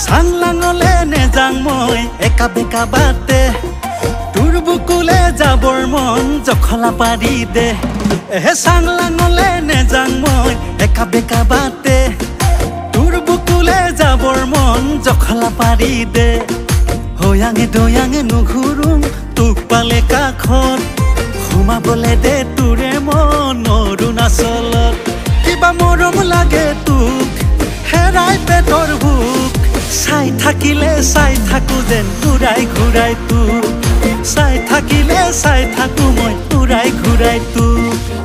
চাংলাঙলে নেযাং মই একা বেকা বাটে তোৰ বুকুলে যাবৰ মন জখলা পাৰি দে চাংলাঙলে নেযাং মই একা বেকা বাটে তোৰ বুকুলে যাবৰ মন জখলা পাৰি দে হয়াঙে দয়াঙে নুঘুৰুম তোক পালে কাষত সোমাবলে দে তোৰে মন অৰুণাচলত কিবা মৰম লাগে তোক হেৰাই পেটৰ ভোক চাই থাকিলে চাই থাকো যেন ঘূৰাই ঘূৰাই তোক চাই থাকিলে চাই থাকো মই ঘূৰাই ঘূৰাই তোক